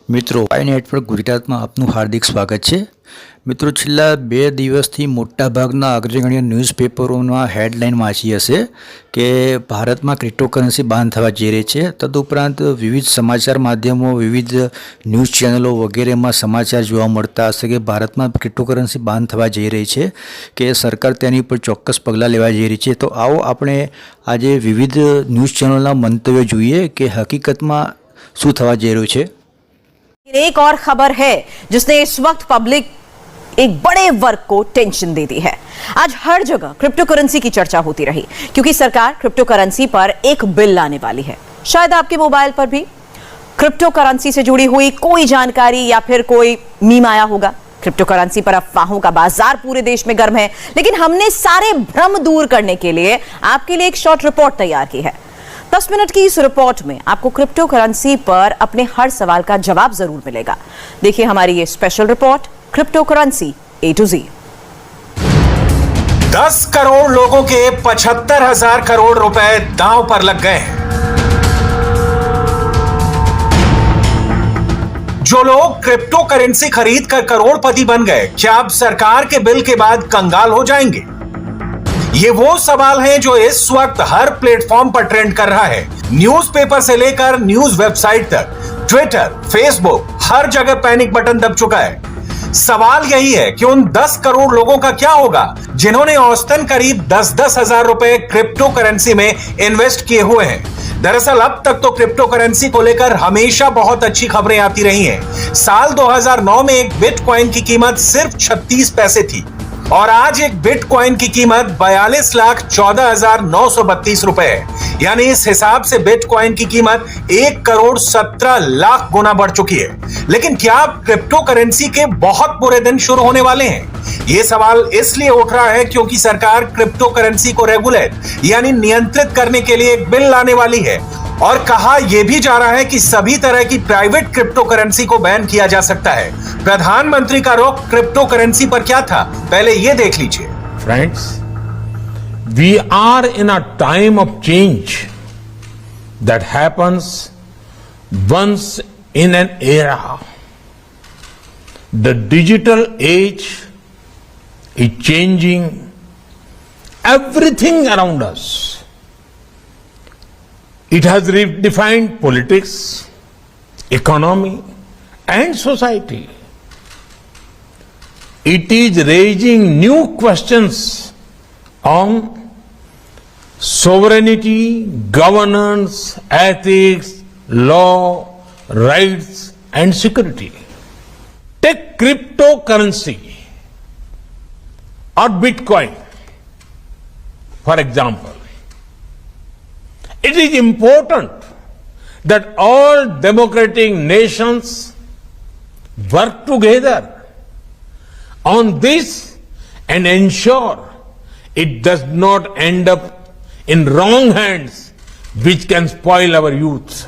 મિત્રો Y network ગુજરાતમાં આપનું હાર્દિક સ્વાગત છે। મિત્રો છેલ્લા 2 દિવસથી મોટાભાગના અગ્રગણ્ય ન્યૂઝપેપરોમાં હેડલાઇન વાંચી હશે કે ભારતમાં ક્રિપ્ટોકરન્સી બાન થવા જઈ રહી છે। તદુપરાંત વિવિધ સમાચાર માધ્યમો વિવિધ ન્યૂઝ ચેનલો વગેરેમાં સમાચાર જોવા મળતા હશે કે ભારતમાં ક્રિપ્ટોકરન્સી બાન થવા જઈ રહી છે કે સરકાર તેની પર ચોક્કસ પગલાં લેવા જઈ રહી છે। તો આવો આપણે આજે વિવિધ ન્યૂઝ ચેનલના મંતવ્ય જોઈએ કે હકીકતમાં શું થવા જઈ રહ્યું છે। एक और खबर है जिसने इस वक्त पब्लिक एक बड़े वर्ग को टेंशन दे दी है। आज हर जगह क्रिप्टो करेंसी की चर्चा होती रही क्योंकि सरकार क्रिप्टो करेंसी पर एक बिल लाने वाली है। शायद आपके मोबाइल पर भी क्रिप्टो करेंसी से जुड़ी हुई कोई जानकारी या फिर कोई मीम आया होगा। क्रिप्टो करेंसी पर अफवाहों का बाजार पूरे देश में गर्म है, लेकिन हमने सारे भ्रम दूर करने के लिए आपके लिए एक शॉर्ट रिपोर्ट तैयार की है। 10 मिनट की इस रिपोर्ट में आपको क्रिप्टो करेंसी पर अपने हर सवाल का जवाब जरूर मिलेगा। देखिए हमारी ये special report crypto currency A to Z। 10 crore लोगों के 75,000 करोड़ रुपए दांव पर लग गए हैं। जो लोग क्रिप्टो करेंसी खरीद कर करोड़पति बन गए, क्या अब सरकार के बिल के बाद कंगाल हो जाएंगे? ये वो सवाल हैं जो इस वक्त हर प्लेटफॉर्म पर ट्रेंड कर रहा है। न्यूज़पेपर से लेकर न्यूज वेबसाइट तक, ट्विटर, फेसबुक, हर जगह पैनिक बटन दब चुका है। सवाल यही है कि उन 10 करोड़ लोगों का क्या होगा जिन्होंने औसतन करीब 10-10 हजार रुपए क्रिप्टो करेंसी में इन्वेस्ट किए हुए हैं। दरअसल अब तक तो क्रिप्टो करेंसी को लेकर हमेशा बहुत अच्छी खबरें आती रही हैं। साल 2009 में एक बिटकॉइन की कीमत सिर्फ 36 पैसे थी और आज एक बिटकॉइन की कीमत 42,14,932 रुपए है। यानी इस हिसाब से बिटकॉइन की कीमत 1,17,00,000 गुना बढ़ चुकी है। लेकिन क्या अब क्रिप्टो करेंसी के बहुत बुरे दिन शुरू होने वाले हैं? यह सवाल इसलिए उठ रहा है क्योंकि सरकार क्रिप्टो करेंसी को रेगुलेट यानी नियंत्रित करने के लिए एक बिल लाने वाली है और कहा यह भी जा रहा है कि सभी तरह की प्राइवेट क्रिप्टो करेंसी को बैन किया जा सकता है। प्रधानमंत्री का रुख क्रिप्टो करेंसी पर क्या था, पहले यह देख लीजिए। Friends, we are in a time of change that happens once in an era. The digital age is changing everything around us. It has redefined politics, economy, and society. It is raising new questions on sovereignty, governance, ethics, law, rights, and security. Take cryptocurrency or Bitcoin, for example. It is important that all democratic nations work together on this and ensure it does not end up in wrong hands which can spoil our youth.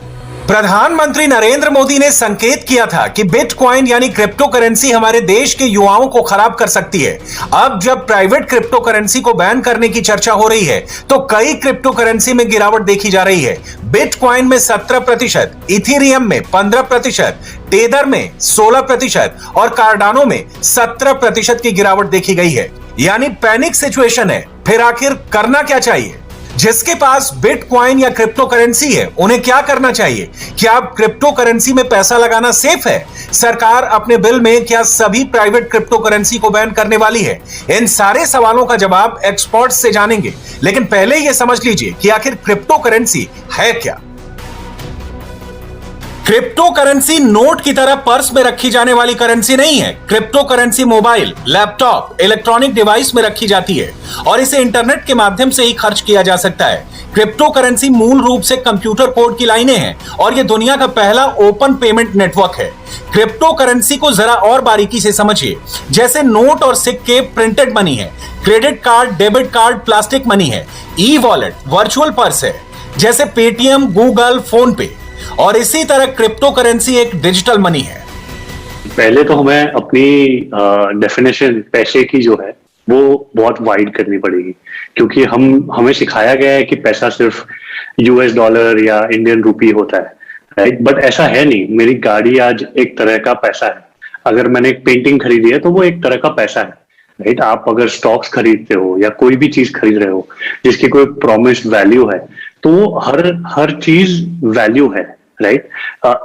प्रधानमंत्री नरेंद्र मोदी ने संकेत किया था कि bitcoin यानी crypto currency हमारे देश के युवाओं को खराब कर सकती है। अब जब प्राइवेट क्रिप्टो करेंसी को बैन करने की चर्चा हो रही है तो कई क्रिप्टो करेंसी में गिरावट देखी जा रही है। बिटकॉइन में 17%, इथेरियम में 15%, टेदर में 16% और कार्डानो में 17% की गिरावट देखी गई है। यानी पैनिक सिचुएशन है। फिर आखिर करना क्या चाहिए? जिसके पास बिटकॉइन या क्रिप्टो करेंसी है उन्हें क्या करना चाहिए? क्या अब क्रिप्टो करेंसी में पैसा लगाना सेफ है? सरकार अपने बिल में क्या सभी प्राइवेट क्रिप्टो करेंसी को बैन करने वाली है? इन सारे सवालों का जवाब एक्सपर्ट से जानेंगे, लेकिन पहले यह समझ लीजिए कि आखिर क्रिप्टो करेंसी है क्या। क्रिप्टो करेंसी नोट की तरह पर्स में रखी जाने वाली करेंसी नहीं है। Crypto currency mobile, laptop, electronic device में रखी जाती है और इसे इंटरनेट के माध्यम से ही खर्च किया जा सकता है। क्रिप्टो करेंसी मूल रूप से कंप्यूटर कोड की लाइनें हैं और यह दुनिया का पहला ओपन पेमेंट नेटवर्क है। क्रिप्टो करेंसी को जरा और बारीकी से समझिए। जैसे नोट और सिक्के प्रिंटेड मनी है, credit card, debit card plastic money है, ई वॉलेट वर्चुअल पर्स है जैसे पेटीएम, गूगल, फोन पे, और इसी तरह क्रिप्टो करेंसी एक डिजिटल मनी है। पहले तो हमें अपनी डेफिनेशन पैसे की जो है वो बहुत वाइड करनी पड़ेगी, क्योंकि हमें सिखाया गया है कि पैसा सिर्फ US डॉलर या इंडियन रुपी होता है। राइट, बट ऐसा है नहीं। मेरी गाड़ी आज एक तरह का पैसा है, अगर मैंने एक पेंटिंग खरीदी है तो वो एक तरह का पैसा है। राइट, आप अगर स्टॉक्स खरीदते हो या कोई भी चीज खरीद रहे हो जिसकी कोई प्रॉमिस्ड वैल्यू है, तो हर चीज वैल्यू है। राइट,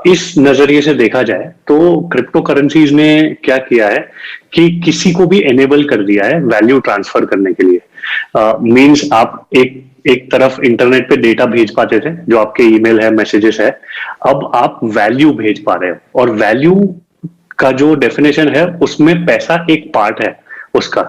इस नजरिए से देखा जाए तो क्रिप्टो करेंसीज ने क्या किया है कि किसी को भी एनेबल कर दिया है वैल्यू ट्रांसफर करने के लिए। मींस आप एक तरफ इंटरनेट पे डेटा भेज पाते थे जो आपके ईमेल है, मैसेजेस है, अब आप वैल्यू भेज पा रहे हो। और वैल्यू का जो डेफिनेशन है उसमें पैसा एक पार्ट है उसका।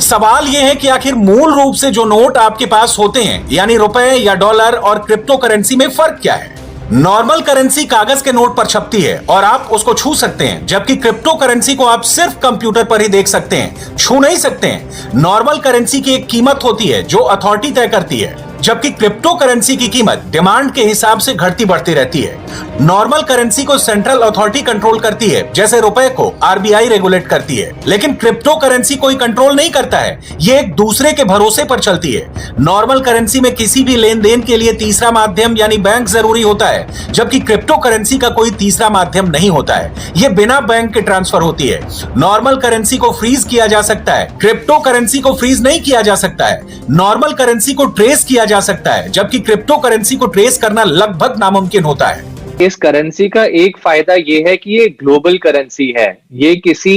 सवाल यह है कि आखिर मूल रूप से जो नोट आपके पास होते हैं यानी रुपए या डॉलर और क्रिप्टो करेंसी में फर्क क्या है? नॉर्मल करेंसी कागज के नोट पर छपती है और आप उसको छू सकते हैं, जबकि क्रिप्टो करेंसी को आप सिर्फ कंप्यूटर पर ही देख सकते हैं, छू नहीं सकते हैं। नॉर्मल करेंसी की एक कीमत होती है जो अथॉरिटी तय करती है, जबकि क्रिप्टो करेंसी की कीमत डिमांड के हिसाब से घटती बढ़ती रहती है। नॉर्मल करेंसी को सेंट्रल अथॉरिटी कंट्रोल करती है, जैसे रुपए को आरबीआई रेगुलेट करती है, लेकिन क्रिप्टो करेंसी कोई कंट्रोल नहीं करता है, ये एक दूसरे के भरोसे पर चलती है। नॉर्मल करेंसी में किसी भी लेन देन के लिए तीसरा माध्यम यानी बैंक जरूरी होता है, जबकि क्रिप्टो करेंसी का कोई तीसरा माध्यम नहीं होता है, ये बिना बैंक के ट्रांसफर होती है। नॉर्मल करेंसी को फ्रीज किया जा सकता है, क्रिप्टो करेंसी को फ्रीज नहीं किया जा सकता है। नॉर्मल करेंसी को ट्रेस किया जा सकता है, जबकि क्रिप्टो करेंसी को ट्रेस करना लगभग नामुमकिन होता है। इस करेंसी का एक फायदा ये है कि ये ग्लोबल करेंसी है, ये किसी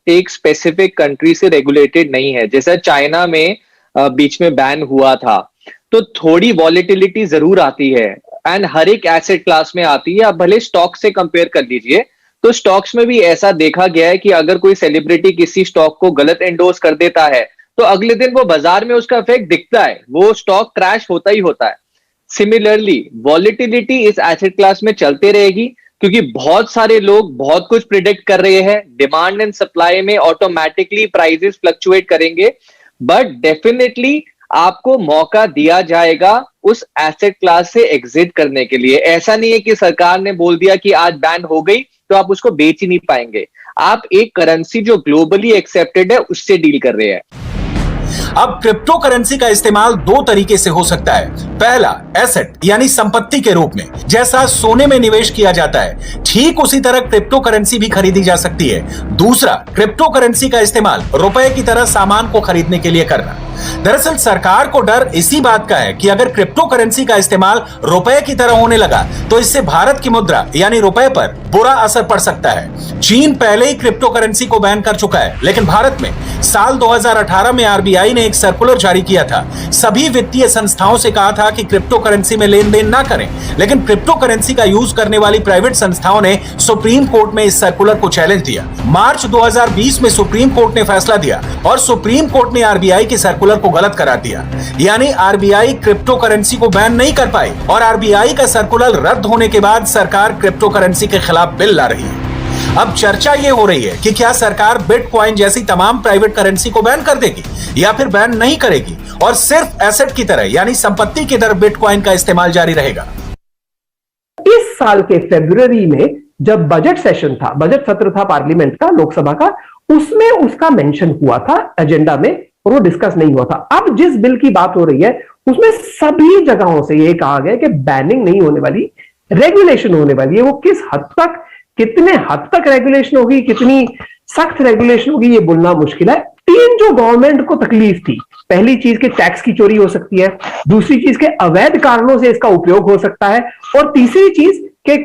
एक स्पेसिफिक कंट्री से रेगुलेटेड नहीं है। जैसा चाइना में बीच में बैन हुआ था, तो थोड़ी वॉलेटिलिटी जरूर आती है एंड हर एक एसेट क्लास में आती है। आप भले स्टॉक से कंपेयर कर लीजिए, तो स्टॉक्स में भी ऐसा देखा गया है कि अगर कोई सेलिब्रिटी किसी स्टॉक को गलत एंडोर्स कर देता है तो अगले दिन वो बाजार में उसका इफेक्ट दिखता है, वो स्टॉक क्रैश होता ही होता है। सिमिलरली वॉलेटिलिटी इस एसेट क्लास में चलते रहेगी, क्योंकि बहुत सारे लोग बहुत कुछ प्रिडिक्ट कर रहे हैं। डिमांड एंड सप्लाई में ऑटोमेटिकली प्राइसेस फ्लक्चुएट करेंगे, बट डेफिनेटली आपको मौका दिया जाएगा उस एसेट क्लास से एग्जिट करने के लिए। ऐसा नहीं है कि सरकार ने बोल दिया कि आज बैन हो गई तो आप उसको बेच ही नहीं पाएंगे। आप एक करेंसी जो ग्लोबली एक्सेप्टेड है उससे डील कर रहे हैं। अब क्रिप्टो करेंसी का इस्तेमाल दो तरीके से हो सकता है। पहला, एसेट यानी संपत्ति के रूप में, जैसा सोने में निवेश किया जाता है, ठीक उसी तरह क्रिप्टो करेंसी भी खरीदी जा सकती है। दूसरा, क्रिप्टो करेंसी का इस्तेमाल रुपए की तरह सामान को खरीदने के लिए करना। दरअसल सरकार को डर इसी बात का है कि अगर क्रिप्टो करेंसी का इस्तेमाल रुपए की तरह होने लगा तो इससे भारत की मुद्रा यानी रुपए पर बुरा असर पड़ सकता है। चीन पहले ही क्रिप्टो करेंसी को बैन कर चुका है, लेकिन भारत में साल 2018 में आरबीआई ने एक सर्कुलर जारी किया था। सभी वित्तीय संस्थाओं से कहा था कि क्रिप्टो करेंसी में लेन देन ना करें, लेकिन क्रिप्टो करेंसी का यूज करने वाली प्राइवेट संस्थाओं ने सुप्रीम कोर्ट में इस सर्कुलर को चैलेंज दिया। मार्च 2020 में सुप्रीम कोर्ट ने फैसला दिया और सुप्रीम कोर्ट ने आरबीआई के सर्कुलर को गलत करार दिया, यानी आरबीआई क्रिप्टो करेंसी को बैन नहीं कर पाई और आरबीआई का सर्कुलर रद्द होने के बाद सरकार क्रिप्टो करेंसी के खिलाफ बिल ला रही है। अब चर्चा ये हो रही है कि क्या सरकार बिटकॉइन जैसी तमाम प्राइवेट करेंसी को बैन कर देगी या फिर बैन नहीं करेगी और सिर्फ एसेट की तरह यानी संपत्ति की तरह बिटकॉइन का इस्तेमाल जारी रहेगा। इस साल के फरवरी में जब बजट सेशन था, बजट सत्र था पार्लियामेंट का, लोकसभा का, उसमें उसका मेंशन हुआ था एजेंडा में और वो डिस्कस नहीं हुआ था। अब जिस बिल की बात हो रही है उसमें सभी जगहों से ये कहा गया कि बैनिंग नहीं होने वाली, रेगुलेशन होने वाली है। वो किस हद तक, कितने हद तक रेगुलेशन होगी, कितनी सख्त रेगुलेशन होगी, ये बोलना मुश्किल है। तीन जो गवर्नमेंट को तकलीफ थी, पहली चीज के टैक्स की चोरी हो सकती है, दूसरी चीज के अवैध कारणों से इसका उपयोग हो सकता है और तीसरी चीज के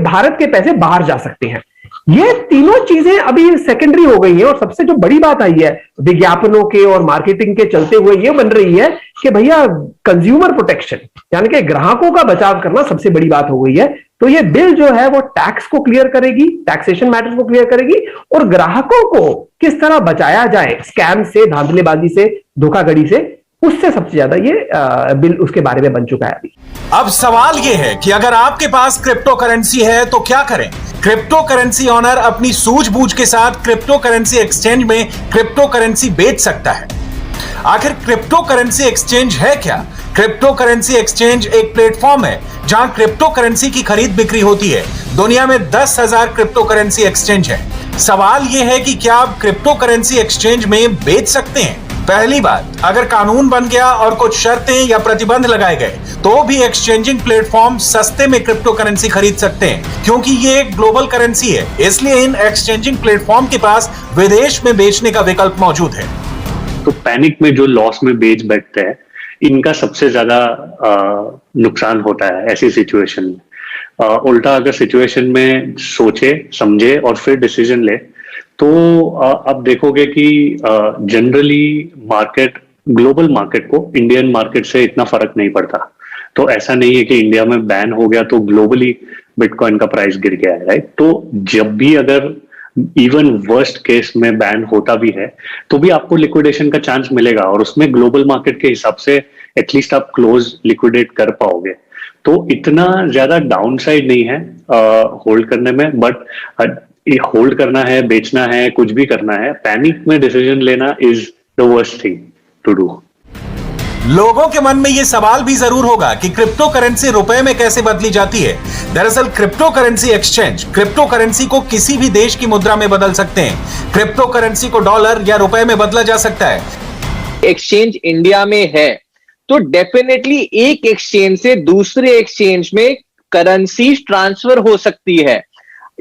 भारत के पैसे बाहर जा सकते हैं। ये तीनों चीजें अभी सेकेंडरी हो गई हैं और सबसे जो बड़ी बात आई है विज्ञापनों के और मार्केटिंग के चलते हुए ये बन रही है कि भैया कंज्यूमर प्रोटेक्शन यानी कि ग्राहकों का बचाव करना सबसे बड़ी बात हो गई है। तो ये बिल जो है वो टैक्स को क्लियर करेगी, टैक्सेशन मैटर्स को क्लियर करेगी और ग्राहकों को किस तरह बचाया जाए स्कैम से, धांधलेबाजी से, धोखाधड़ी से, उससे सबसे ज्यादा ये बिल उसके बारे में बन चुका है अभी। अब सवाल ये है कि अगर आपके पास क्रिप्टो करेंसी है तो क्या करें? क्रिप्टो करेंसी ओनर अपनी सूझबूझ के साथ क्रिप्टो करेंसी एक्सचेंज में क्रिप्टो करेंसी बेच सकता है। आखिर क्रिप्टो करेंसी एक्सचेंज है क्या? क्रिप्टो करेंसी एक्सचेंज एक प्लेटफॉर्म है जहां क्रिप्टो करेंसी की खरीद बिक्री होती है। दुनिया में 10,000 क्रिप्टो करेंसी एक्सचेंज है। सवाल यह है कि क्या आप क्रिप्टो करेंसी एक्सचेंज में बेच सकते हैं? पहली बात, अगर कानून बन गया और कुछ शर्तें या प्रतिबंध लगाए गए तो भी एक्सचेंजिंग प्लेटफॉर्म सस्ते में क्रिप्टो करेंसी खरीद सकते हैं, क्योंकि ये एक ग्लोबल करेंसी है। इसलिए इन एक्सचेंजिंग प्लेटफॉर्म के पास विदेश में बेचने का विकल्प मौजूद है। तो पैनिक में जो लॉस में बेच बैठते हैं, इनका सबसे ज्यादा नुकसान होता है ऐसी सिचुएशन में। उल्टा अगर सिचुएशन में सोचे समझे और फिर डिसीजन ले तो आप देखोगे कि जनरली मार्केट, ग्लोबल मार्केट को इंडियन मार्केट से इतना फर्क नहीं पड़ता। तो ऐसा नहीं है कि इंडिया में बैन हो गया तो ग्लोबली बिटकॉइन का प्राइस गिर गया है, राइट। तो जब भी अगर इवन वर्स्ट केस में बैन होता भी है तो भी आपको लिक्विडेशन का चांस मिलेगा और उसमें ग्लोबल मार्केट के हिसाब से एटलीस्ट आप क्लोज लिक्विडेट कर पाओगे। तो इतना ज्यादा डाउन साइड नहीं है होल्ड करने में, बट होल्ड करना है, बेचना है, कुछ भी करना है, पैनिक में डिसीजन लेना is the worst thing to do. लोगों के मन में यह सवाल भी जरूर होगा कि क्रिप्टो करेंसी रुपए में कैसे बदली जाती है। दरअसल crypto currency exchange crypto currency को किसी भी देश की मुद्रा में बदल सकते हैं। क्रिप्टो करेंसी को डॉलर या रुपए में बदला जा सकता है। एक्सचेंज इंडिया में है तो डेफिनेटली एक एक्सचेंज से दूसरे एक्सचेंज में करेंसी ट्रांसफर हो सकती है।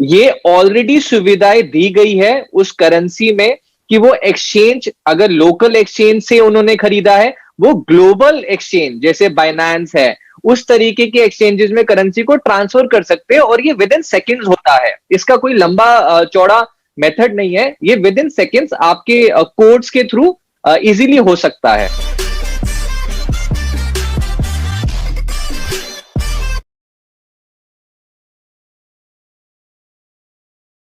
ये ऑलरेडी सुविधाएं दी गई है उस करेंसी में कि वो एक्सचेंज, अगर लोकल एक्सचेंज से उन्होंने खरीदा है, वो ग्लोबल एक्सचेंज जैसे बाइनेंस है उस तरीके के एक्सचेंजेस में करेंसी को ट्रांसफर कर सकते हैं और ये विद इन सेकेंड्स होता है। इसका कोई लंबा चौड़ा मेथड नहीं है, ये विद इन सेकेंड्स आपके कोड्स के थ्रू इजीली हो सकता है।